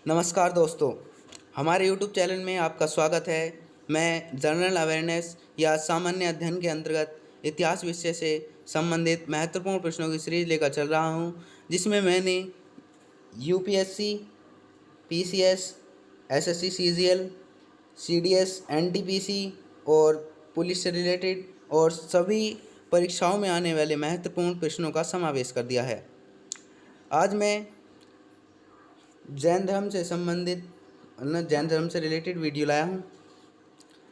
नमस्कार दोस्तों, हमारे YouTube चैनल में आपका स्वागत है। मैं जनरल अवेयरनेस या सामान्य अध्ययन के अंतर्गत इतिहास विषय से संबंधित महत्वपूर्ण प्रश्नों की सीरीज लेकर चल रहा हूं, जिसमें मैंने UPSC, PCS, SSC CGL, CDS, NTPC और पुलिस से रिलेटेड और सभी परीक्षाओं में आने वाले महत्वपूर्ण प्रश्नों का समावेश कर दिया है। आज मैं जैन धर्म से संबंधित जैन धर्म से रिलेटेड वीडियो लाया हूँ।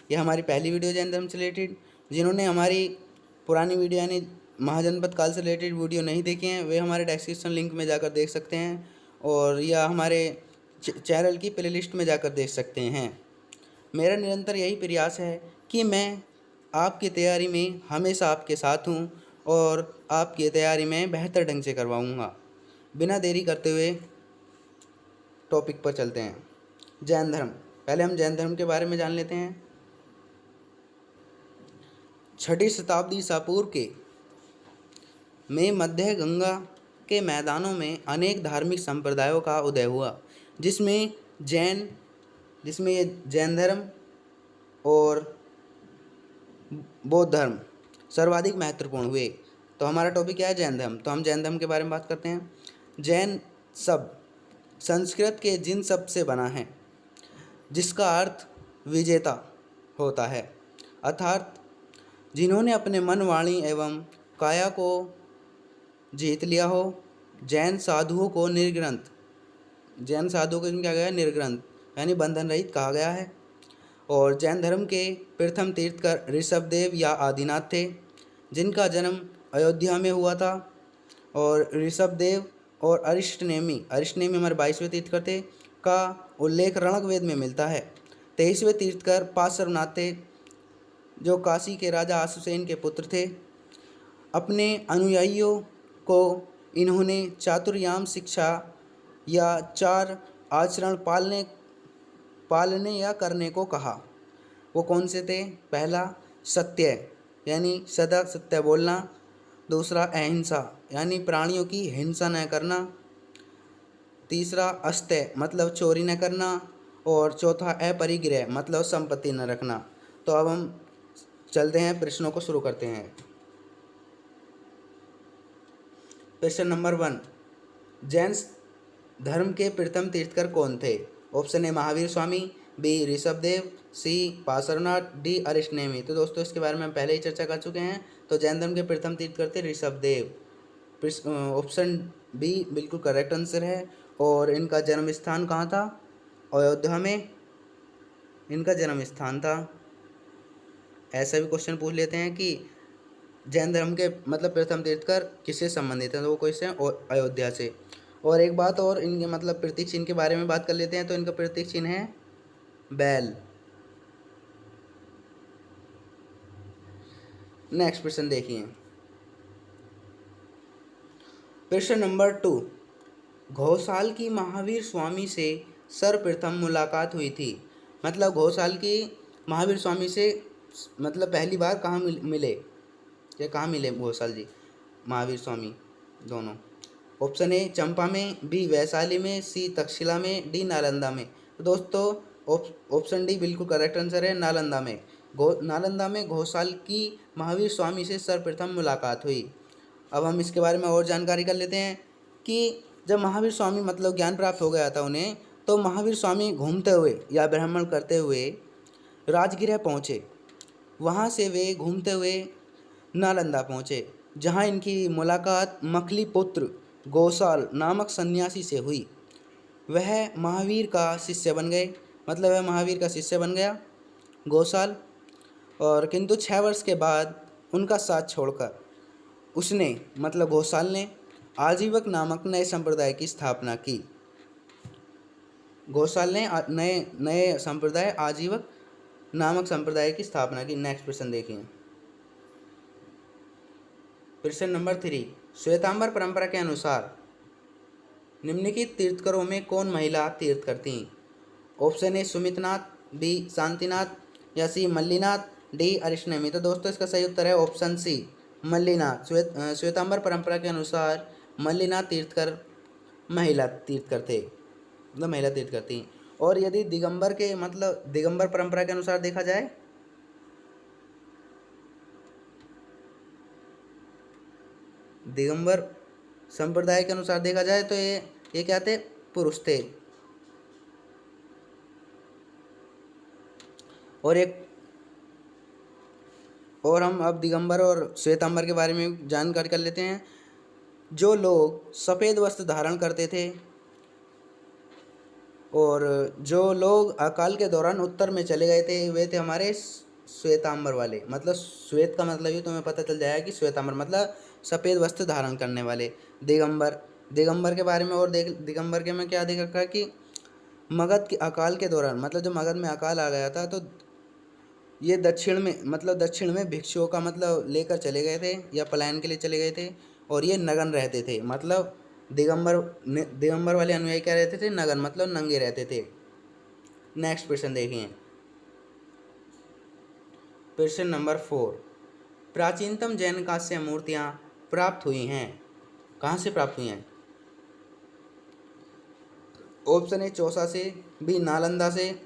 यह हमारी पहली वीडियो जैन धर्म से रिलेटेड। जिन्होंने हमारी पुरानी वीडियो यानी महाजनपद काल से रिलेटेड वीडियो नहीं देखे हैं, वे हमारे डिस्क्रिप्शन लिंक में जाकर देख सकते हैं और या हमारे चैनल की प्लेलिस्ट में जाकर देख सकते हैं। मेरा निरंतर यही प्रयास है कि मैं आपकी तैयारी में हमेशा आपके साथ हूँ और आपकी तैयारी में बेहतर ढंग से करवाऊँगा। बिना देरी करते हुए टॉपिक पर चलते हैं। जैन धर्म। पहले हम जैन धर्म के बारे में जान लेते हैं। 6वीं शताब्दी ईसा पूर्व के में मध्य गंगा के मैदानों में अनेक धार्मिक संप्रदायों का उदय हुआ, जिसमें ये जैन धर्म और बौद्ध धर्म सर्वाधिक महत्वपूर्ण हुए। तो हमारा टॉपिक क्या है? जैन धर्म। तो हम जैन धर्म के बारे में बात करते हैं। जैन शब्द संस्कृत के जिन शब्द से बना है, जिसका अर्थ विजेता होता है, अर्थात जिन्होंने अपने मन, वाणी एवं काया को जीत लिया हो। जैन साधुओं को निर्ग्रंथ क्या गया? निर्ग्रंथ यानी बंधन रहित कहा गया है। और जैन धर्म के प्रथम तीर्थकर ऋषभदेव या आदिनाथ थे, जिनका जन्म अयोध्या में हुआ था। और ऋषभदेव और अरिष्टनेमी हमारे 22वें तीर्थकर थे का उल्लेख रणकवेद में मिलता है। 23वें तीर्थकर पार्श्वनाथ थे, जो काशी के राजा आशुसेन के पुत्र थे। अपने अनुयायियों को इन्होंने चातुर्याम शिक्षा या 4 आचरण पालने या करने को कहा। वो कौन से थे? पहला सत्य यानी सदा सत्य बोलना। दूसरा अहिंसा यानी प्राणियों की हिंसा न करना। तीसरा अस्तेय मतलब चोरी न करना। और चौथा अपरिग्रह मतलब संपत्ति न रखना। तो अब हम चलते हैं, प्रश्नों को शुरू करते हैं। प्रश्न नंबर 1, जैन धर्म के प्रथम तीर्थकर कौन थे? Option A Mahavir Swami, B Rishabhdev, C Parshvanath, D Arishtanemi. तो दोस्तों इसके बारे में हम पहले ही चर्चा कर चुके हैं। तो जैन धर्म के प्रथम तीर्थकर थे ऋषभदेव। ऑप्शन बी बिल्कुल करेक्ट आंसर है। और इनका जन्म स्थान कहाँ था? अयोध्या में इनका जन्म स्थान था। ऐसा भी क्वेश्चन पूछ लेते हैं कि जैन धर्म के मतलब प्रथम तीर्थकर किससे संबंधित है, तो वो क्वेश्चन अयोध्या से। और एक बात और, इनके मतलब प्रतीक चिन्ह के बारे में बात कर लेते हैं। तो इनका प्रतीक चिन्ह है बैल। नेक्स्ट प्रश्न देखिए। प्रश्न नंबर 2, घोषाल की महावीर स्वामी से सर्वप्रथम मुलाकात हुई थी। मतलब घोषाल की महावीर स्वामी से मतलब पहली बार कहाँ मिले या कहाँ मिले घोषाल जी महावीर स्वामी दोनों? ऑप्शन ए चंपा में, बी वैशाली में, सी तक्षशिला में, डी नालंदा में। तो दोस्तों ऑप्शन डी बिल्कुल करेक्ट आंसर है, नालंदा में। नालंदा में घोषाल की महावीर स्वामी से सर्वप्रथम मुलाकात हुई। अब हम इसके बारे में और जानकारी कर लेते हैं कि जब महावीर स्वामी मतलब ज्ञान प्राप्त हो गया था उन्हें, तो महावीर स्वामी घूमते हुए या भ्रमण करते हुए राजगृह पहुँचे। वहाँ से वे घूमते हुए नालंदा पहुँचे, जहाँ इनकी मुलाकात मखली पुत्र घोषाल नामक सन्यासी से हुई। वह महावीर का शिष्य बन गए, मतलब वह महावीर का शिष्य बन गया घोषाल। और किंतु 6 वर्ष के बाद उनका साथ छोड़कर उसने मतलब घोषाल ने आजीवक नामक नए संप्रदाय की स्थापना की। घोषाल ने नए संप्रदाय आजीवक नामक संप्रदाय की स्थापना की। नेक्स्ट प्रश्न देखिए। प्रश्न नंबर 3, श्वेतांबर परंपरा के अनुसार निम्नलिखित तीर्थकरों में कौन महिला तीर्थ करती? Option A Sumitnath, B Shantinath, या सी मल्लीनाथ, डी अरिष्टनेमी। तो दोस्तों इसका सही उत्तर है ऑप्शन सी मल्लीनाथ। श्वेतांबर परंपरा के अनुसार मल्लीनाथ तीर्थकर महिला तीर्थकर थे। मतलब महिला तीर्थ करती हैं। और यदि दिगंबर के मतलब दिगंबर परंपरा के अनुसार देखा जाए, दिगंबर संप्रदाय के अनुसार देखा जाए तो ये क्या थे, पुरुष थे। और एक और हम अब दिगंबर और श्वेतांबर के बारे में जानकारी कर लेते हैं। जो लोग सफ़ेद वस्त्र धारण करते थे और जो लोग अकाल के दौरान उत्तर में चले गए थे, वे थे हमारे श्वेतांबर वाले। मतलब श्वेत का मतलब ये तुम्हें पता चल जाएगा कि श्वेतांबर मतलब सफ़ेद वस्त्र धारण करने वाले। दिगंबर, दिगंबर के बारे में और दिगंबर के में क्या देख रखा है कि मगध के अकाल के दौरान, मतलब जब मगध में अकाल आ गया था तो ये दक्षिण में मतलब दक्षिण में भिक्षुओं का मतलब लेकर चले गए थे या पलायन के लिए चले गए थे, और ये नगन रहते थे। मतलब दिगंबर वाले अनुयायी क्या रहते थे, नगन मतलब नंगे रहते थे। नेक्स्ट क्वेश्चन देखिए, क्वेश्चन नंबर 4, प्राचीनतम जैन कांस्य मूर्तियाँ प्राप्त हुई हैं, कहाँ से प्राप्त हुई हैं? ऑप्शन ए चौसा से, बी नालंदा से,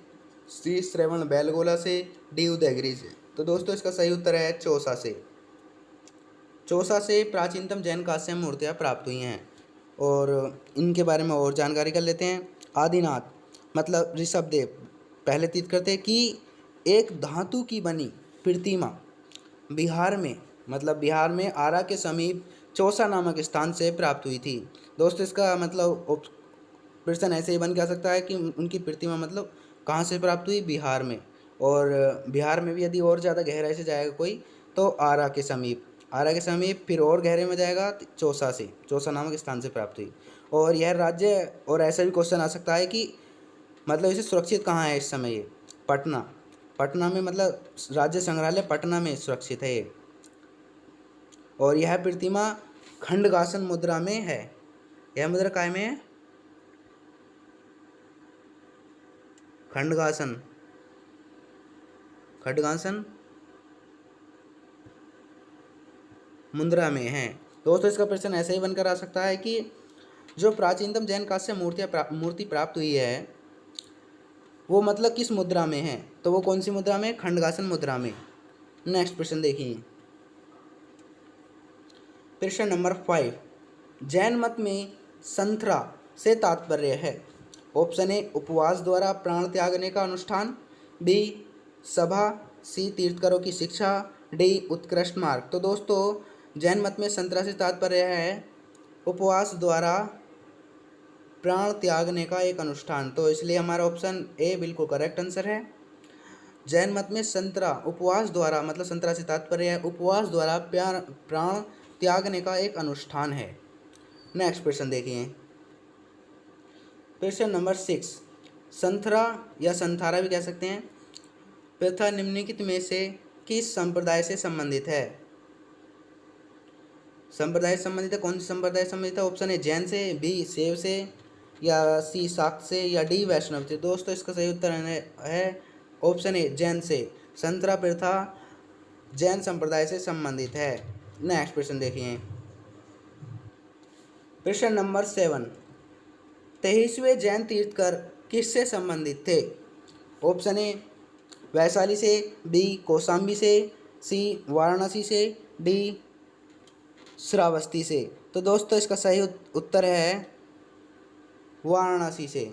सी श्रवण बेलगोला से, डी उदयगिरी से। तो दोस्तों इसका सही उत्तर है चौसा से। चौसा से प्राचीनतम जैन कांस्य मूर्तियाँ प्राप्त हुई हैं। और इनके बारे में और जानकारी कर लेते हैं। आदिनाथ मतलब ऋषभदेव पहले तीर्थ करते कि एक धातु की बनी प्रतिमा बिहार में, मतलब बिहार में आरा के समीप चौसा नामक स्थान से प्राप्त हुई थी। दोस्तों इसका मतलब प्रश्न ऐसे ही बन के आ सकता है कि उनकी प्रतिमा मतलब कहाँ से प्राप्त हुई, बिहार में। और बिहार में भी यदि और ज़्यादा गहराई से जाएगा कोई तो आरा के समीप, आरा के समीप फिर और गहरे में जाएगा चौसा से, चौसा नामक स्थान से प्राप्त हुई। और यह राज्य, और ऐसा भी क्वेश्चन आ सकता है कि मतलब इसे सुरक्षित कहाँ है इस समय, ये पटना, पटना में मतलब राज्य संग्रहालय पटना में सुरक्षित है ये। और यह प्रतिमा खंडगासन मुद्रा में है। यह मुद्रा काय में है, खंडगासन, खंडगासन मुद्रा में है। दोस्तों इसका प्रश्न ऐसे ही बनकर आ सकता है कि जो प्राचीनतम जैन कांस्य मूर्ति प्राप्त हुई है वो मतलब किस मुद्रा में है, तो वो कौन सी मुद्रा में, खंडगासन मुद्रा में। नेक्स्ट प्रश्न देखिए, प्रश्न नंबर 5, जैन मत में संथरा से तात्पर्य है। ऑप्शन ए उपवास द्वारा प्राण त्यागने का अनुष्ठान, बी सभा, सी तीर्थकरों की शिक्षा, डी उत्कृष्ट मार्ग। तो दोस्तों जैन मत में संतरा से तात्पर्य है उपवास द्वारा प्राण त्यागने का एक अनुष्ठान, तो इसलिए हमारा ऑप्शन ए बिल्कुल करेक्ट आंसर है। जैन मत में संतरा उपवास द्वारा मतलब संतरा से तात्पर्य है उपवास द्वारा प्राण त्यागने का एक अनुष्ठान है। नेक्स्ट प्रश्न देखिए, प्रश्न नंबर 6, संथरा या संथारा भी कह सकते हैं, प्रथा निम्नलिखित में से किस संप्रदाय से संबंधित है? संप्रदाय संबंधित है, कौन सी संप्रदाय संबंधित है? ऑप्शन ए जैन से, बी शैव से, या सी शाक्त से, या डी वैष्णव से। दोस्तों इसका सही उत्तर है ऑप्शन ए जैन से। संतरा प्रथा जैन संप्रदाय से संबंधित है। नेक्स्ट प्रश्न देखिए, प्रश्न नंबर 7, 23वें जैन तीर्थकर किससे संबंधित थे? ऑप्शन ए वैशाली से, बी कौशाम्बी से, सी वाराणसी से, डी श्रावस्ती से। तो दोस्तों इसका सही उत्तर है वाराणसी से।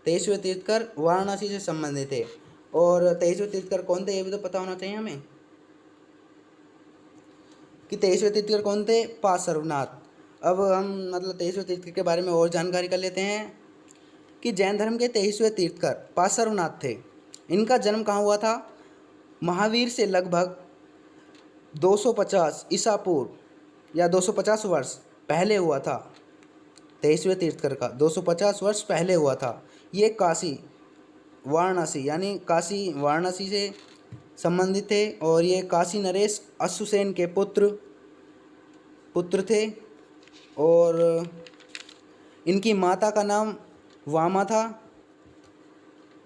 23वें तीर्थकर वाराणसी से संबंधित है। और 23वें तीर्थकर कौन थे ये भी तो पता होना चाहिए हमें कि 23वें तीर्थकर कौन थे, पार्श्वनाथ। अब हम मतलब 23वें तीर्थकर के बारे में और जानकारी कर लेते हैं कि जैन धर्म के 23वें तीर्थकर पार्श्वनाथ थे। इनका जन्म कहाँ हुआ था? महावीर से लगभग 250 ईसा पूर्व या 250 वर्ष पहले हुआ था। 23वें तीर्थकर का 250 वर्ष पहले हुआ था। ये काशी वाराणसी यानी काशी वाराणसी से संबंधित थे। और ये काशी नरेश अश्वसेन के पुत्र थे। और इनकी माता का नाम वामा था।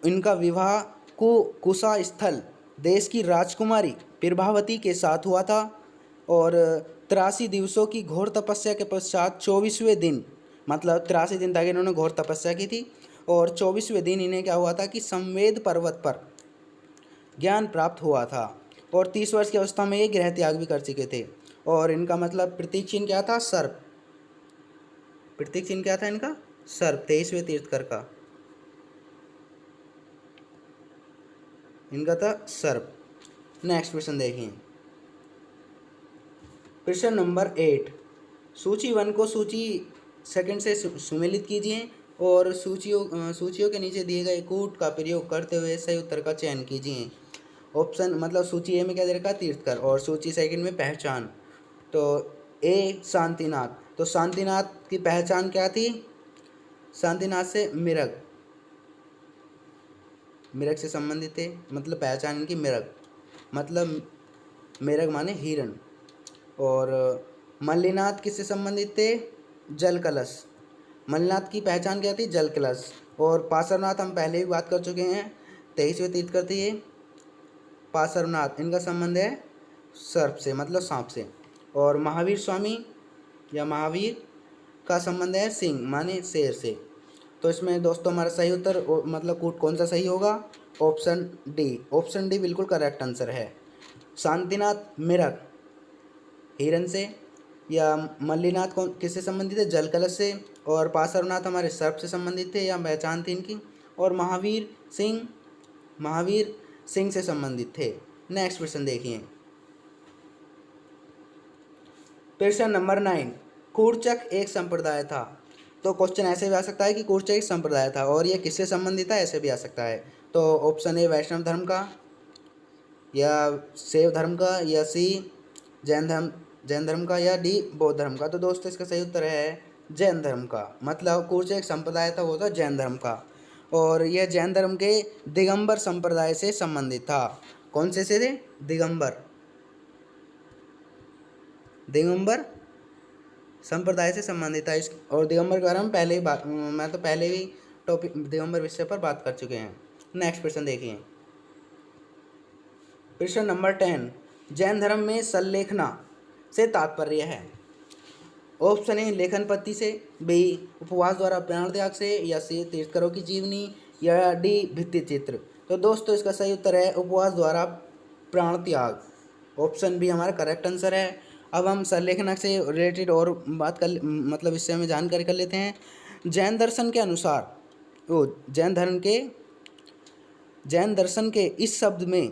इनका विवाह कुशा स्थल देश की राजकुमारी प्रभावती के साथ हुआ था। और 83 दिवसों की घोर तपस्या के पश्चात 24वें दिन मतलब 83 दिन तक इन्होंने घोर तपस्या की थी। और 24वें दिन इन्हें क्या हुआ था कि संवेद पर्वत पर ज्ञान प्राप्त हुआ था। और 30 वर्ष की अवस्था में ये गृह त्याग भी कर चुके थे। और इनका मतलब प्रतीक चिन्ह क्या था? सर्प। प्रतीक चिन्ह क्या था इनका? सर्प। 23वें तीर्थकर का इनका था सर्प। नेक्स्ट क्वेश्चन देखिए, प्रश्न नंबर 8। सूची 1 को सूची सेकंड से सुमेलित कीजिए और सूचियों के नीचे दिए गए कूट का प्रयोग करते हुए सही उत्तर का चयन कीजिए। ऑप्शन मतलब सूची ए में क्या दे रखा है? तीर्थकर। और सूची सेकंड में पहचान। तो ए शांतिनाथ। तो शांतिनाथ की पहचान क्या थी? शांतिनाथ से मिरग, मिरग से संबंधित थे, मतलब पहचान इनकी मिरग, मतलब मिरग माने हिरण। और मल्लीनाथ किससे संबंधित थे? जल कलश। मल्लीनाथ की पहचान क्या थी? जल कलश। और पार्श्वनाथ हम पहले भी बात कर चुके हैं, 23वें तीर्थकर थे ये। पार्श्वनाथ इनका संबंध है सर्प से, मतलब सांप से। और महावीर स्वामी या महावीर का संबंध है सिंह माने शेर से। तो इसमें दोस्तों हमारा सही उत्तर मतलब कूट कौन सा सही होगा? Option D. ऑप्शन डी बिल्कुल करेक्ट आंसर है। शांतिनाथ मिरग हिरण से, या मल्लीनाथ कौन किससे संबंधित है? जल कलश से। और पार्श्वनाथ हमारे सर्प से संबंधित थे या पहचान थी इनकी। और महावीर सिंह से संबंधित थे। नेक्स्ट क्वेश्चन देखिए, प्रश्न नंबर 9। कूर्चक एक संप्रदाय था। तो क्वेश्चन ऐसे भी आ सकता है कि कूर्चक एक संप्रदाय था और यह किससे संबंधित है, ऐसे भी आ सकता है। तो ऑप्शन ए वैष्णव धर्म का, या शैव धर्म का, या सी जैन धर्म का, या डी बौद्ध धर्म का। तो दोस्तों इसका सही उत्तर है जैन धर्म का। मतलब कूर्चक एक संप्रदाय था, वो था जैन धर्म का। और यह जैन धर्म के दिगंबर संप्रदाय से संबंधित था। कौन से थे? दिगंबर संप्रदाय से संबंधित था। इस और दिगंबर के बारे में मैं तो पहले ही टॉपिक दिगंबर विषय पर बात कर चुके हैं। नेक्स्ट क्वेश्चन देखिए, प्रश्न नंबर 10। जैन धर्म में संलेखना से तात्पर्य है। ऑप्शन ए लेखन पद्धति से, बी उपवास द्वारा प्राण त्याग से, या सी तीर्थकरों की जीवनी, या डी भित्ति चित्र। तो दोस्तों इसका सही उत्तर है उपवास द्वारा प्राण त्याग। ऑप्शन बी हमारा करेक्ट आंसर है। अब हम संलेखना से रिलेटेड और बात कर मतलब इससे हमें जानकारी कर लेते हैं। जैन दर्शन के अनुसार जैन दर्शन के इस शब्द में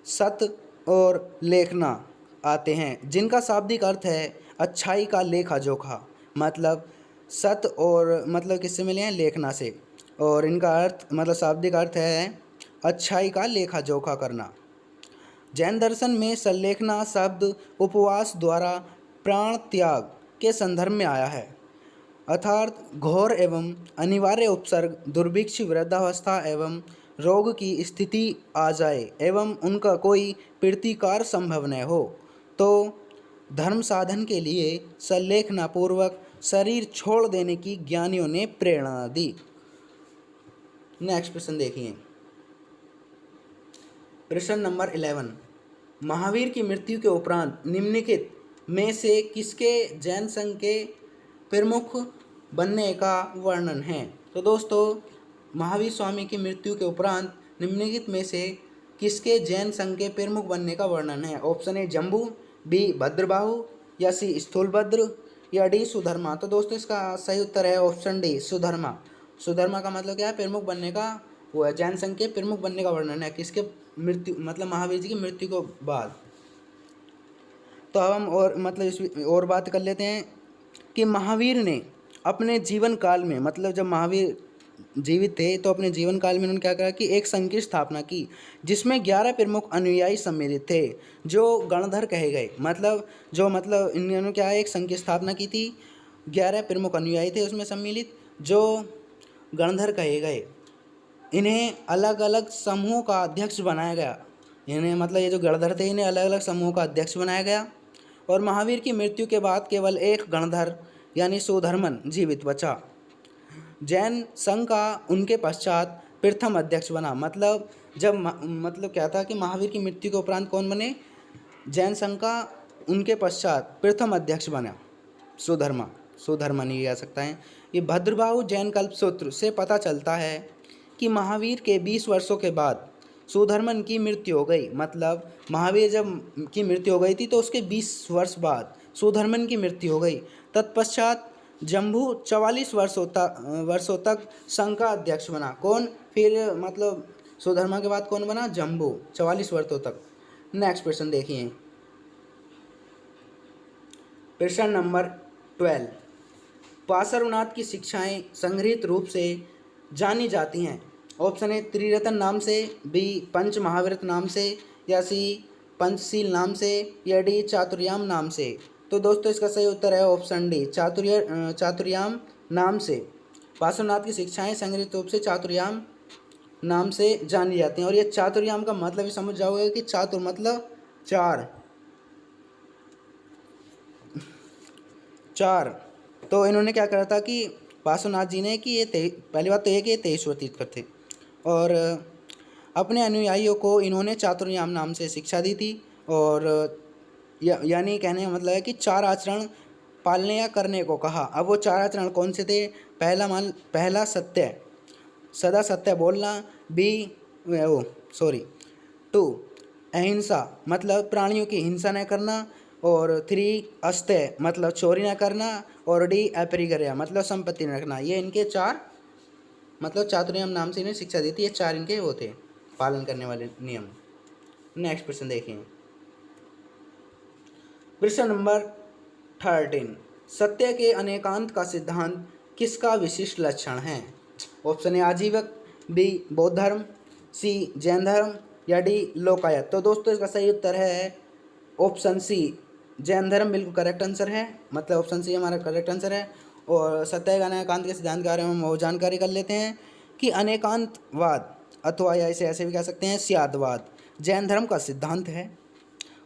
सत और लेखना आते हैं, जिनका शाब्दिक अर्थ है अच्छाई का लेखा जोखा। मतलब सत और मतलब किससे मिले हैं? लेखना से। और इनका अर्थ मतलब शाब्दिक अर्थ है अच्छाई का लेखा जोखा करना। जैन दर्शन में संलेखना शब्द उपवास द्वारा प्राण त्याग के संदर्भ में आया है, अर्थात घोर एवं अनिवार्य उपसर्ग, दुर्भिक्ष, वृद्धावस्था एवं रोग की स्थिति आ जाए एवं उनका कोई प्रतिकार संभव न हो तो धर्म साधन के लिए संलेखना पूर्वक शरीर छोड़ देने की ज्ञानियों ने प्रेरणा दी। नेक्स्ट प्रश्न देखिए, प्रश्न नंबर 11। महावीर की मृत्यु के उपरांत निम्नलिखित में से किसके जैन संघ के प्रमुख बनने का वर्णन है? तो दोस्तों महावीर स्वामी की मृत्यु के उपरांत निम्नलिखित में से किसके जैन संघ के प्रमुख बनने का वर्णन है? Option A Jambu, B Bhadrabahu, या सी स्थूलभद्र, या डी सुधर्मा। तो दोस्तों इसका सही उत्तर है ऑप्शन डी सुधर्मा। सुधर्मा का मतलब क्या है? प्रमुख बनने का, वो है जैन संघ के प्रमुख बनने का वर्णन है किसके मृत्यु मतलब महावीर जी की मृत्यु के बाद। तो अब हम और मतलब इस और बात कर लेते हैं कि महावीर ने अपने जीवन काल में मतलब जब महावीर जीवित थे तो अपने जीवन काल में उन्होंने क्या करा कि एक संघ की स्थापना की, जिसमें 11 प्रमुख अनुयायी सम्मिलित थे जो गणधर कहे गए। मतलब इन्होंने क्या है, एक संघ की स्थापना की थी, 11 प्रमुख अनुयायी थे उसमें सम्मिलित जो गणधर कहे गए। इन्हें अलग अलग समूहों का अध्यक्ष बनाया गया। इन्हें मतलब ये जो गणधर थे इन्हें अलग अलग समूहों का अध्यक्ष बनाया गया। और महावीर की मृत्यु के बाद केवल एक गणधर यानी सुधर्मन जीवित बचा। जैन संघ का उनके पश्चात प्रथम अध्यक्ष बना। मतलब मतलब क्या था कि महावीर की मृत्यु के उपरांत कौन बने? जैन संघ का उनके पश्चात प्रथम अध्यक्ष बना सुधर्मा। सुधर्मन ही आ सकता है। ये भद्रबाहु जैन कल्पसूत्र से पता चलता है कि महावीर के 20 वर्षों के बाद सुधर्मन की मृत्यु हो गई। मतलब महावीर जब की मृत्यु हो गई थी तो उसके 20 वर्ष बाद सुधर्मन की मृत्यु हो गई। तत्पश्चात जम्बू 44 वर्षों तक संघ का अध्यक्ष बना। कौन? फिर मतलब सुधर्मा के बाद कौन बना? जम्बू, 44 वर्षों तक। नेक्स्ट प्रश्न देखिए, प्रश्न नंबर 12। पार्श्वनाथ की शिक्षाएं संग्रहित रूप से जानी जाती हैं। ऑप्शन ए त्रिरत्न नाम से, बी पंच महाव्रत नाम से, या सी पंचशील नाम से, या डी चातुर्याम नाम से। तो दोस्तों इसका सही उत्तर है ऑप्शन डी चातुर्याम नाम से। पार्श्वनाथ की शिक्षाएं संग्रहित रूप से चातुर्याम नाम से जानी जाती हैं। और ये चातुर्याम का मतलब ही समझ जाओगे कि चातुर मतलब चार। तो इन्होंने क्या करा था कि पार्श्वनाथ जी ने कि ये पहली बात तो ये कि ये 23 तीर्थकर थे और अपने अनुयायियों को इन्होंने चातुर्याम नाम से शिक्षा दी थी। और यानी कहने का मतलब है कि 4 आचरण पालने या करने को कहा। अब वो 4 आचरण कौन से थे? पहला सत्य, सदा सत्य बोलना। बी सॉरी 2 अहिंसा मतलब प्राणियों की हिंसा न करना। और 3 अस्तेय मतलब चोरी न करना। और डी अपरिग्रह मतलब संपत्ति न रखना। ये इनके 4 मतलब चातुर्याम नाम से इन्हें शिक्षा दी थी। ये 4 इनके वो थे पालन करने वाले नियम। नेक्स्ट प्रश्न देखिए, प्रश्न नंबर 13। सत्य के अनेकांत का सिद्धांत किसका विशिष्ट लक्षण है? ऑप्शन ए आजीवक, बी बौद्ध धर्म, सी जैन धर्म, या डी लोकायत। तो दोस्तों इसका सही उत्तर है ऑप्शन सी जैन धर्म, बिल्कुल करेक्ट आंसर है। मतलब ऑप्शन सी हमारा करेक्ट आंसर है। और सत्य का अनेकांत के सिद्धांत के बारे में हम जानकारी कर लेते हैं कि अनेकांतवाद अथवा या इसे ऐसे भी कह सकते हैं स्यादवाद जैन धर्म का सिद्धांत है।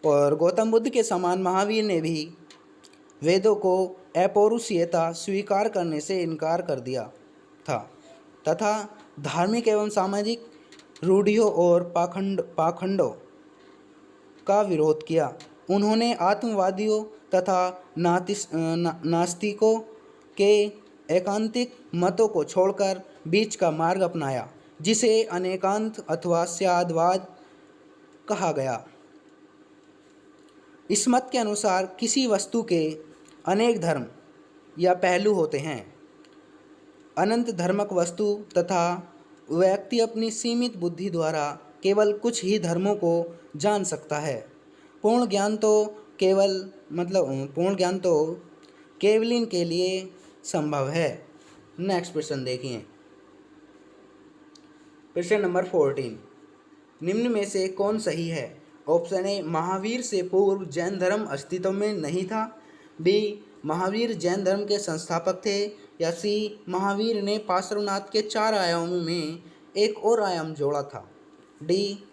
और गौतम बुद्ध के समान महावीर ने भी वेदों को अपौरुषीयता स्वीकार करने से इनकार कर दिया था तथा धार्मिक एवं सामाजिक रूढ़ियों और पाखंडों का विरोध किया। उन्होंने आत्मवादियों तथा नास्तिकों के एकांतिक मतों को छोड़कर बीच का मार्ग अपनाया, जिसे अनेकांत अथवा स्यादवाद कहा गया। इस मत के अनुसार किसी वस्तु के अनेक धर्म या पहलू होते हैं। अनंत धर्मक वस्तु तथा व्यक्ति अपनी सीमित बुद्धि द्वारा केवल कुछ ही धर्मों को जान सकता है। पूर्ण ज्ञान तो केवलिन के लिए संभव है। नेक्स्ट प्रश्न देखिए, प्रश्न नंबर 14। निम्न में से कौन सही है? ऑप्शन ए महावीर से पूर्व जैन धर्म अस्तित्व में नहीं था, बी महावीर जैन धर्म के संस्थापक थे, या सी महावीर ने पार्श्वनाथ के 4 आयामों में एक और आयाम जोड़ा था, डी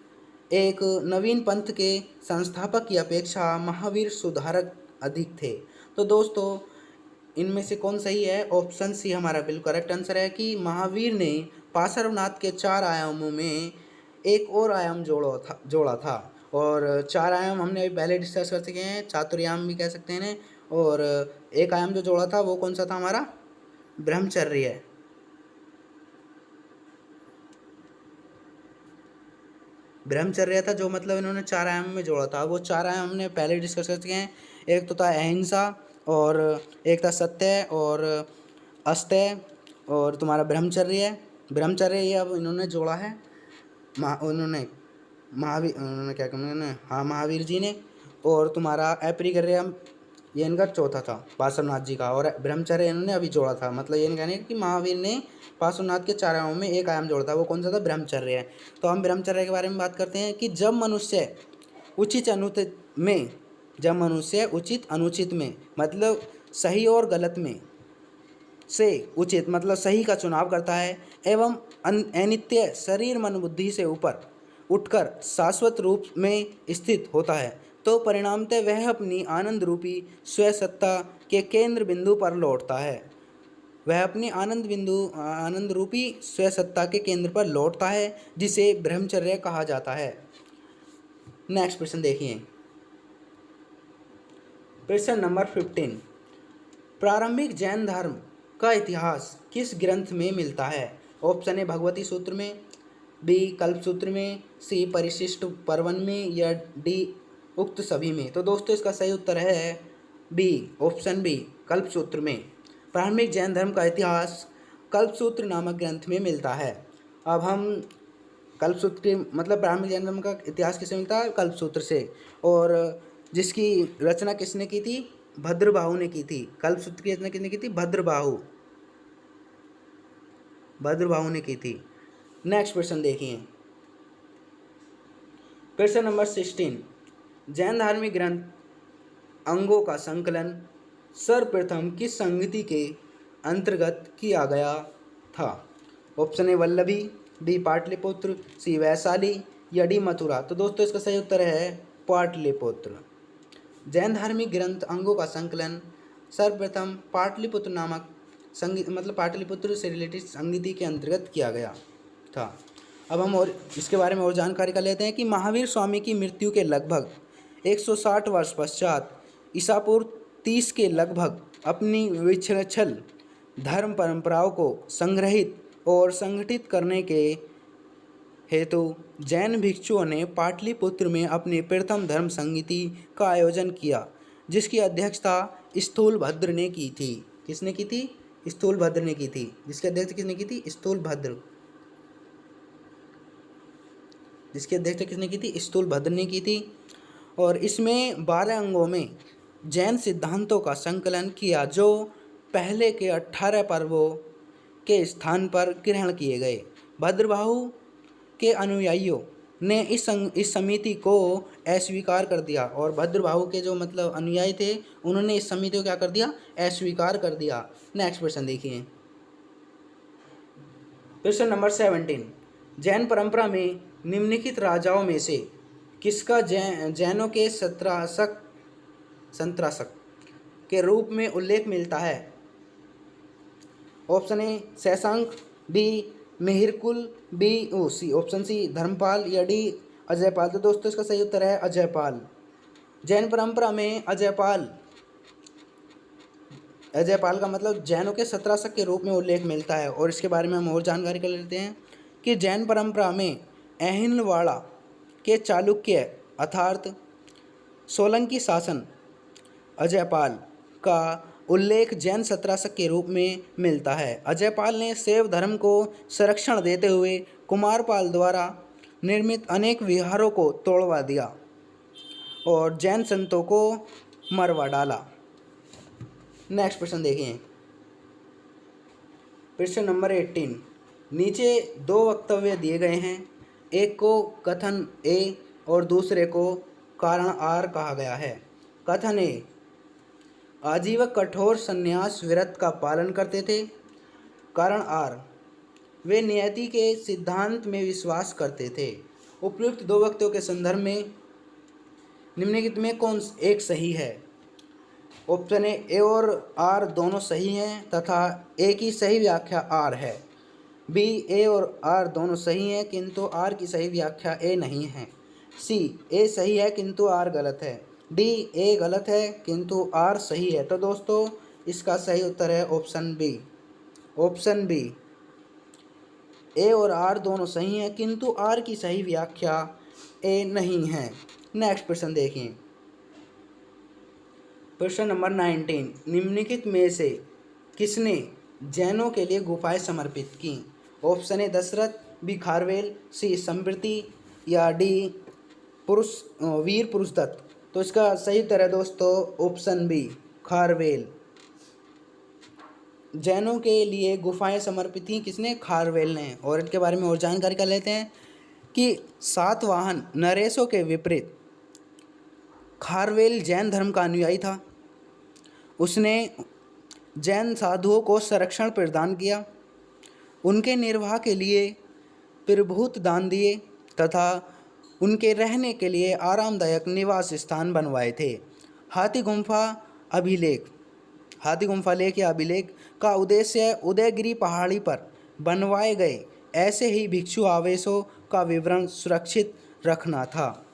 एक नवीन पंथ के संस्थापक की अपेक्षा महावीर सुधारक अधिक थे। तो दोस्तों इनमें से कौन सही है? ऑप्शन सी हमारा बिल्कुल करेक्ट आंसर है कि महावीर ने पार्श्वनाथ के 4 आयामों में एक और आयाम जोड़ा था। और 4 आयाम हमने अभी पहले डिस्कस कर चुके हैं, चातुर्याम भी कह सकते हैं। और एक आयाम जो जोड़ा था वो कौन सा था? हमारा ब्रह्मचर्य है। ब्रह्मचर्य था जो मतलब इन्होंने 4 आयाम में जोड़ा था। वो 4 आयाम हमने पहले डिस्कस कर चुके हैं। एक तो था अहिंसा, और एक था सत्य और अस्तेय, और तुम्हारा ब्रह्मचर्य ये अब इन्होंने जोड़ा है उन्होंने क्या कहते हैं महावीर जी ने। और तुम्हारा अपरिग्रह ये इनका चौथा था पार्श्वनाथ जी का, और ब्रह्मचर्य इन्होंने अभी जोड़ा था। मतलब ये कहने कि महावीर ने पार्श्वनाथ के 4 आयामों में एक आयाम जोड़ा था, वो कौन सा था? ब्रह्मचर्य है। तो हम ब्रह्मचर्य के बारे में बात करते हैं कि जब मनुष्य उचित अनुचित में मतलब सही और गलत में से उचित मतलब सही का चुनाव करता है एवं अनित्य शरीर मन बुद्धि से ऊपर उठकर शाश्वत रूप में स्थित होता है, तो परिणामतः वह अपनी आनंद रूपी स्वसत्ता के केंद्र बिंदु पर लौटता है। वह अपनी आनंद रूपी स्वसत्ता के केंद्र पर लौटता है, जिसे ब्रह्मचर्य कहा जाता है। नेक्स्ट प्रश्न देखिए, प्रश्न नंबर 15। प्रारंभिक जैन धर्म का इतिहास किस ग्रंथ में मिलता है? ऑप्शन ए भगवती सूत्र में, बी कल्प सूत्र में, सी परिशिष्ट पर्वन में, या डी उक्त सभी में। तो दोस्तों इसका सही उत्तर है बी, ऑप्शन बी, कल्प सूत्र में। प्रारंभिक जैन धर्म का इतिहास कल्प सूत्र नामक ग्रंथ में मिलता है। अब हम कल्प सूत्र के मतलब प्रारंभिक जैन धर्म का इतिहास किससे मिलता है? कल्प सूत्र से। और जिसकी रचना किसने की थी? भद्रबाहु ने की थी। कल्प सूत्र की रचना किसने की थी? भद्रबाहु ने की थी। नेक्स्ट क्वेश्चन देखिए, क्वेश्चन नंबर 16। जैन धार्मिक ग्रंथ अंगों का संकलन सर्वप्रथम किस संगति के अंतर्गत किया गया था? Option A Vallabhi, B Pataliputra, C Vaishali, या डी मथुरा। तो दोस्तों इसका सही उत्तर है पाटलिपुत्र। जैन धार्मिक ग्रंथ अंगों का संकलन सर्वप्रथम पाटलिपुत्र नामक मतलब पाटलिपुत्र से रिलेटेड संगति के अंतर्गत किया गया था। अब हम और इसके बारे में और जानकारी कर लेते हैं कि महावीर स्वामी की मृत्यु के लगभग 160 वर्ष पश्चात ईसापूर्व 30 के लगभग अपनी विच्छिन्न धर्म परंपराओं को संग्रहित और संगठित करने के हेतु जैन भिक्षुओं ने पाटलिपुत्र में अपनी प्रथम धर्म संगति का आयोजन किया, जिसकी अध्यक्षता स्थूलभद्र ने की थी। किसने की थी? स्थूलभद्र ने की थी। जिसकी अध्यक्षता किसने की थी? स्थूलभद्र। जिसकी अध्यक्षता किसने की थी? स्थूलभद्र ने की थी। और इसमें 12 अंगों में जैन सिद्धांतों का संकलन किया, जो पहले के 18 पर्वों के स्थान पर ग्रहण किए गए। भद्रबाहु के अनुयायियों ने इस समिति को अस्वीकार कर दिया, और भद्रबाहु के जो मतलब अनुयायी थे उन्होंने इस समिति को क्या कर दिया? अस्वीकार कर दिया। नेक्स्ट क्वेश्चन देखिए, क्वेश्चन नंबर 17। जैन परंपरा में निम्नलिखित राजाओं में से किसका जैनों के संत्रासक के रूप में उल्लेख मिलता है? Option A Shashank, B Mihirakula, C option C Dharmapal, या डी अजयपाल। तो दोस्तों इसका सही उत्तर है अजयपाल। जैन परंपरा में अजयपाल का मतलब जैनों के संत्रासक के रूप में उल्लेख मिलता है। और इसके बारे में हम और जानकारी कर लेते हैं कि जैन परंपरा में अहिलवाड़ा के चालुक्य अर्थात सोलंकी शासन अजयपाल का उल्लेख जैन संत्रासक के रूप में मिलता है। अजयपाल ने शैव धर्म को संरक्षण देते हुए कुमारपाल द्वारा निर्मित अनेक विहारों को तोड़वा दिया और जैन संतों को मरवा डाला। नेक्स्ट क्वेश्चन देखिए, क्वेश्चन नंबर 18। नीचे 2 वक्तव्य दिए गए हैं, एक को कथन ए और दूसरे को कारण आर कहा गया है। कथन ए, आजीवन कठोर संन्यास व्रत का पालन करते थे। कारण आर, वे नियति के सिद्धांत में विश्वास करते थे। उपयुक्त 2 वक्तव्यों के संदर्भ में निम्नलिखित में कौन एक सही है? ऑप्शन ए और आर दोनों सही हैं तथा ए की सही व्याख्या आर है। बी ए और आर दोनों सही हैं किंतु आर की सही व्याख्या ए नहीं है। सी ए सही है किंतु आर गलत है। डी ए गलत है किंतु आर सही है। तो दोस्तों इसका सही उत्तर है ऑप्शन बी। ऑप्शन बी, ए और आर दोनों सही हैं किंतु आर की सही व्याख्या ए नहीं है। नेक्स्ट क्वेश्चन देखिए, क्वेश्चन नंबर 19। निम्नलिखित में से किसने जैनों के लिए गुफाएं समर्पित की? Option A Dasharatha, B Kharavela, C Samprati, या डी वीर पुरुषदत्त। तो इसका सही उत्तर है दोस्तों ऑप्शन बी खारवेल। जैनों के लिए गुफाएं समर्पित की किसने? खारवेल ने। और इनके बारे में और जानकारी कर लेते हैं कि सातवाहन नरेशों के विपरीत खारवेल जैन धर्म का अनुयायी था। उसने जैन साधुओं को संरक्षण प्रदान किया, उनके निर्वाह के लिए प्रभुत दान दिए तथा उनके रहने के लिए आरामदायक निवास स्थान बनवाए थे। हाथी गुम्फा लेख या अभिलेख का उद्देश्य उदयगिरी पहाड़ी पर बनवाए गए ऐसे ही भिक्षु आवेशों का विवरण सुरक्षित रखना था।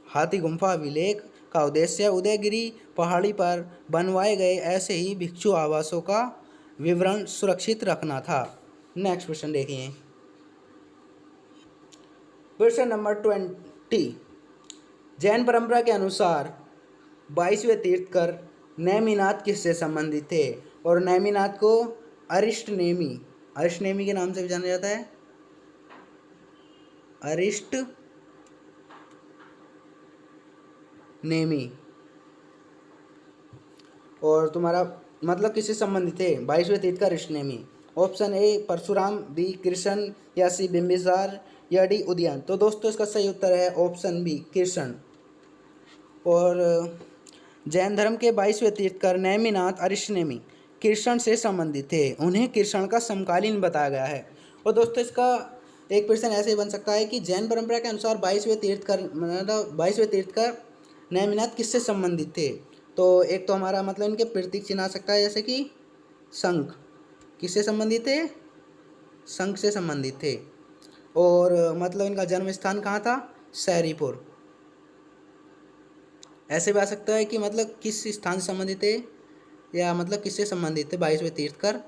हाथी गुम्फा अभिलेख का उद्देश्य उदयगिरी पहाड़ी पर बनवाए गए ऐसे ही भिक्षु आवासों का विवरण सुरक्षित रखना था। नेक्स्ट क्वेश्चन देखिए, प्रश्न नंबर 20। जैन परंपरा के अनुसार 22वें तीर्थकर नेमिनाथ किससे संबंधित थे? और नेमिनाथ को अरिष्ट नेमी के नाम से भी जाना जाता है, अरिष्ट नेमी। और तुम्हारा मतलब किससे संबंधित थे? 22वें तीर्थकर Arishtanemi. Option A Parshuram, B Krishna, या सी बिंबिसार, या डी उदयन। तो दोस्तों इसका सही उत्तर है ऑप्शन बी कृष्ण। और जैन धर्म के 22वें तीर्थकर नेमिनाथ अरिष्ट नेमी कृष्ण से संबंधित थे, उन्हें कृष्ण का समकालीन बताया गया है। और दोस्तों इसका एक प्रश्न ऐसे ही बन सकता है कि जैन परंपरा के अनुसार 22वें तीर्थकर मतलब 22वें तीर्थकर नेमिनाथ किससे संबंधित थे? तो एक तो हमारा मतलब इनके प्रतीक चिन्ह आ सकता है, जैसे कि शंख। किससे संबंधित थे? शंख से संबंधित थे। और मतलब इनका जन्म स्थान कहाँ था? सैरीपुर। ऐसे भी आ सकता है कि मतलब किस स्थान से संबंधित थे, या मतलब किससे संबंधित थे? 22वें तीर्थकर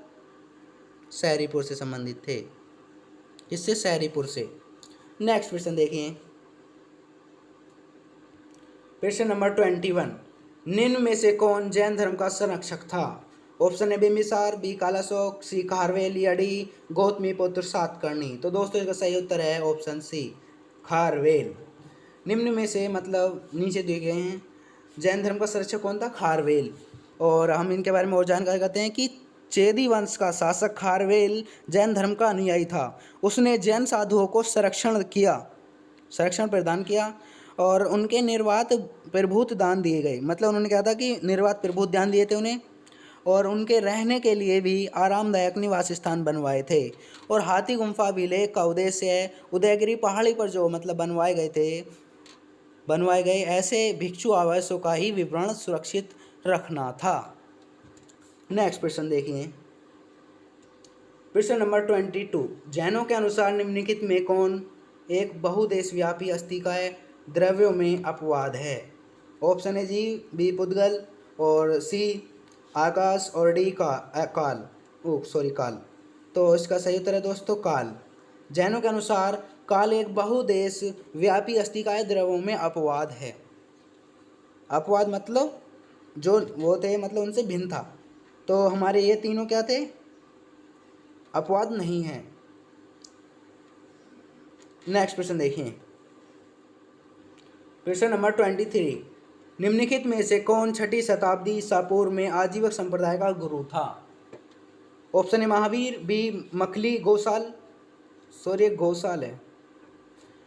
सैरीपुर से संबंधित थे। किससे? सैरीपुर से। नेक्स्ट क्वेश्चन देखिए, प्रश्न नंबर 21। निम्न में से कौन जैन धर्म का संरक्षक था? Option A Bimbisara, B Kalashoka, C Kharavela, या डी गौतमी पुत्र सातकर्णी। तो दोस्तों इसका सही उत्तर है ऑप्शन सी खारवेल। निम्न में से मतलब नीचे दिए गए हैं जैन धर्म का संरक्षक कौन था? खारवेल। और हम इनके बारे में और जानकारी करते हैं कि चेदी वंश का शासक खारवेल जैन धर्म का अनुयायी था। उसने जैन साधुओं को संरक्षण प्रदान किया और उनके निर्वात प्रभुत दान दिए गए। मतलब उन्होंने कहा था कि निर्वात प्रभुत दान दिए थे उन्हें, और उनके रहने के लिए भी आरामदायक निवास स्थान बनवाए थे। और हाथी गुम्फा अभिलेख का उद्देश्य उदयगिरी पहाड़ी पर जो मतलब बनवाए गए ऐसे भिक्षु आवासों का ही विवरण सुरक्षित रखना था। नेक्स्ट प्रश्न देखिए, प्रश्न नंबर 22। जैनों के अनुसार निम्नलिखित में कौन एक बहुदेशव्यापी अस्थिकाय द्रव्यों में अपवाद है? ऑप्शन है जी बी पुद्गल, और सी आकाश, और डी काल। तो इसका सही उत्तर है दोस्तों काल। जैनों के अनुसार काल एक बहुदेश व्यापी अस्थिकाय द्रव्यों में अपवाद है। अपवाद मतलब जो वो थे मतलब उनसे भिन्न था। तो हमारे ये तीनों क्या थे? अपवाद नहीं है। नेक्स्ट प्रश्न देखिए, प्रश्न नंबर 23। निम्नलिखित में से कौन 6ठी शताब्दी ईसा पूर्व में आजीवक संप्रदाय का गुरु था? Option A Mahavir, B Makkhali Ghoshal है,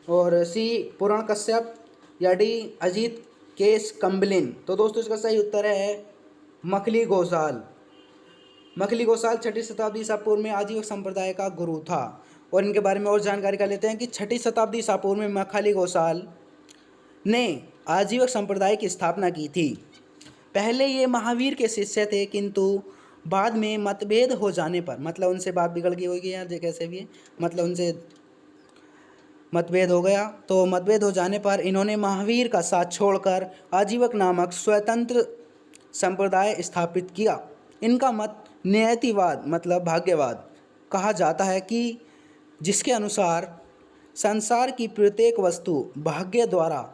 और सी पुराण कश्यप, या डी अजीत केस कम्बलिन। तो दोस्तों इसका सही उत्तर है मखली घोषाल। 6ठी शताब्दी ईसा पूर्व में आजीवक संप्रदाय का गुरु था। और इनके बारे में और जानकारी कर लेते हैं कि 6ठी शताब्दी ईसा पूर्व में मखली घोषाल ने आजीवक संप्रदाय की स्थापना की थी। पहले ये महावीर के शिष्य थे, किंतु बाद में मतभेद हो जाने पर मतलब उनसे बात बिगड़ गई होगी यार, कैसे भी मतलब उनसे मतभेद हो गया, तो मतभेद हो जाने पर इन्होंने महावीर का साथ छोड़कर आजीवक नामक स्वतंत्र संप्रदाय स्थापित किया। इनका मत नियतिवाद मतलब भाग्यवाद कहा जाता है, कि जिसके अनुसार संसार की प्रत्येक वस्तु भाग्य द्वारा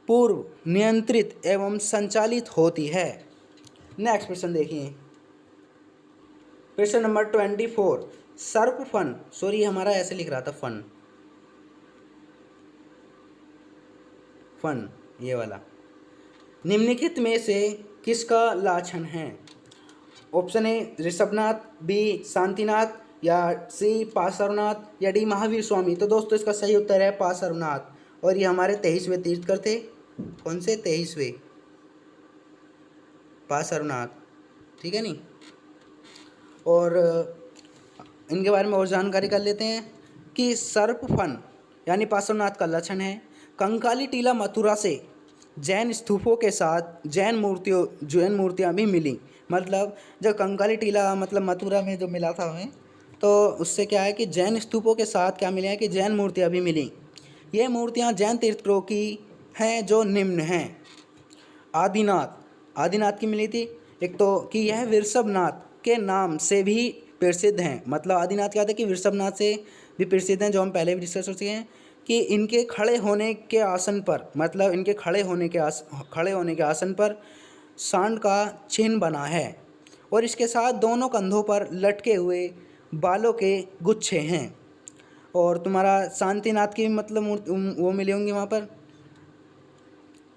पूर्व नियंत्रित एवं संचालित होती है। नेक्स्ट प्रश्न देखिए, प्रश्न नंबर 24। सर्प फन, हमारा ऐसे लिख रहा था फन ये वाला, निम्नलिखित में से किसका लाछन है? Option A Rishabhanath, B Shantinath, या सी पार्श्वनाथ, या डी महावीर स्वामी। तो दोस्तों इसका सही उत्तर है पार्श्वनाथ। और ये हमारे 23वें तीर्थकर थे। कौन से? 23वें पार्श्वनाथ, ठीक है नी। और इनके बारे में और जानकारी कर लेते हैं कि सर्प फन यानी पार्श्वनाथ का लक्षण है कंकाली टीला मथुरा से जैन स्तूपों के साथ जैन मूर्तियाँ भी मिली। मतलब जब कंकाली टीला मतलब मथुरा में जो मिला था हमें, तो उससे क्या है कि जैन स्तूपों के साथ क्या मिले हैं कि जैन मूर्तियाँ भी मिली। ये मूर्तियाँ जैन तीर्थंकरों की हैं जो निम्न हैं। आदिनाथ। आदिनाथ की मिली थी। एक तो कि यह वृषभनाथ के नाम से भी प्रसिद्ध हैं। मतलब आदिनाथ क्या था कि वृषभनाथ से भी प्रसिद्ध हैं, जो हम पहले भी डिस्कस कर चुके हैं कि इनके खड़े होने के आसन पर, मतलब इनके खड़े होने के आसन पर सांड का चिन्ह बना है और इसके साथ दोनों कंधों पर लटके हुए बालों के गुच्छे हैं। और तुम्हारा शांतिनाथ की मतलब वो मिली होंगी वहाँ पर।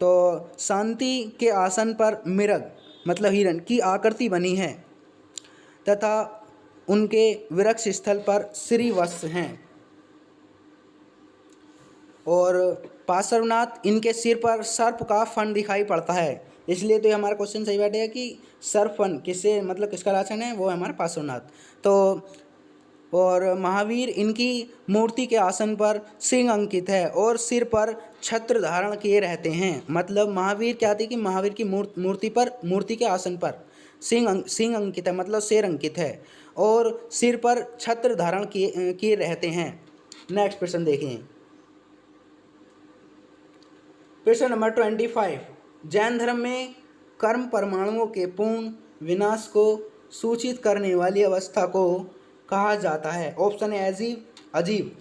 तो शांति के आसन पर मृग मतलब हिरण की आकृति बनी है तथा उनके वृक्ष स्थल पर श्रीवत्स हैं। और पार्श्वनाथ, इनके सिर पर सर्प का फन दिखाई पड़ता है, इसलिए तो ये हमारा क्वेश्चन सही बैठेगा कि सर्प फन किससे मतलब किसका राचन है, वो है हमारा पार्श्वनाथ। तो और महावीर, इनकी मूर्ति के आसन पर सिंह अंकित है और सिर पर छत्र धारण किए रहते हैं। मतलब महावीर क्या थे कि महावीर की मूर्ति के आसन पर सिंह अंकित है, मतलब शेर अंकित है और सिर पर छत्र धारण किए रहते हैं। नेक्स्ट प्रश्न देखें, प्रश्न नंबर 25। जैन धर्म में कर्म परमाणुओं के पूर्ण विनाश को सूचित करने वाली अवस्था को कहा जाता है। ऑप्शन है अजीब,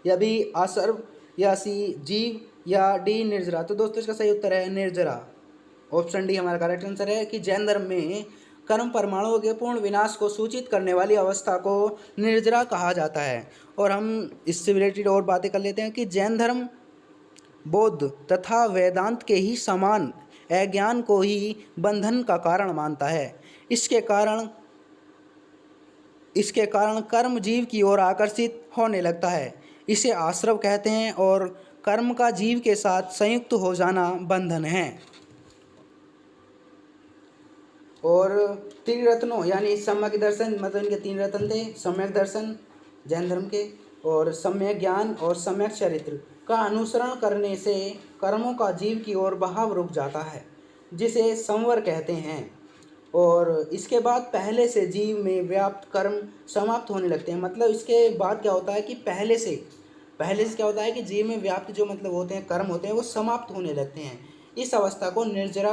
या बी असर्व, या सी जीव, या डी निर्जरा। तो दोस्तों इसका सही उत्तर है निर्जरा। ऑप्शन डी हमारा करेक्ट आंसर है कि जैन धर्म में कर्म परमाणुओं के पूर्ण विनाश को सूचित करने वाली अवस्था को निर्जरा कहा जाता है। और हम इससे रिलेटेड और बातें कर लेते हैं कि जैन धर्म बौद्ध तथा वेदांत के ही समान अज्ञान को ही बंधन का कारण मानता है। इसके कारण कर्म जीव की ओर आकर्षित होने लगता है, इसे आश्रव कहते हैं और कर्म का जीव के साथ संयुक्त हो जाना बंधन है। और त्रिरत्नों यानी सम्यक दर्शन, मतलब इनके 3 रत्न थे, सम्यक दर्शन जैन धर्म के, और सम्यक ज्ञान और सम्यक चरित्र का अनुसरण करने से कर्मों का जीव की ओर बहाव रुक जाता है, जिसे संवर कहते हैं। और इसके बाद पहले से जीव में व्याप्त कर्म समाप्त होने लगते हैं। मतलब इसके बाद क्या होता है कि पहले से क्या होता है कि जीव में व्याप्त जो मतलब होते हैं कर्म होते हैं वो समाप्त होने लगते हैं। इस अवस्था को निर्जरा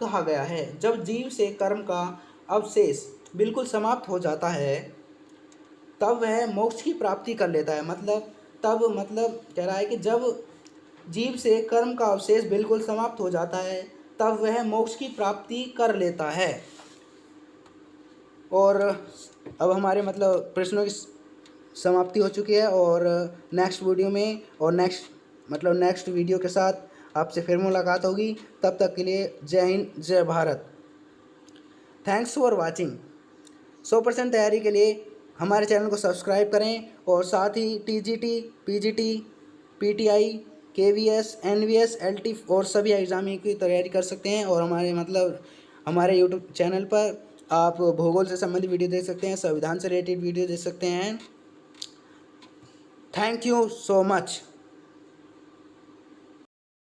कहा गया है। जब जीव से कर्म का अवशेष बिल्कुल समाप्त हो जाता है तब वह मोक्ष की प्राप्ति कर लेता है। मतलब कह रहा है कि जब जीव से कर्म का अवशेष बिल्कुल समाप्त हो जाता है तब वह मोक्ष की प्राप्ति कर लेता है। और अब हमारे मतलब प्रश्नों की समाप्ति हो चुकी है और नेक्स्ट वीडियो में और नेक्स्ट वीडियो के साथ आपसे फिर मुलाकात होगी। तब तक के लिए जय हिंद, जय भारत। Thanks for watching. 100% तैयारी के लिए हमारे चैनल को सब्सक्राइब करें और साथ ही TGT, PGT, PTI, KVS, NVS, LT और सभी एग्ज़ाम की तैयारी कर सकते हैं। और हमारे यूट्यूब चैनल पर आप भूगोल से संबंधित वीडियो देख सकते हैं, संविधान से रिलेटेड वीडियो देख सकते हैं। Thank you so much.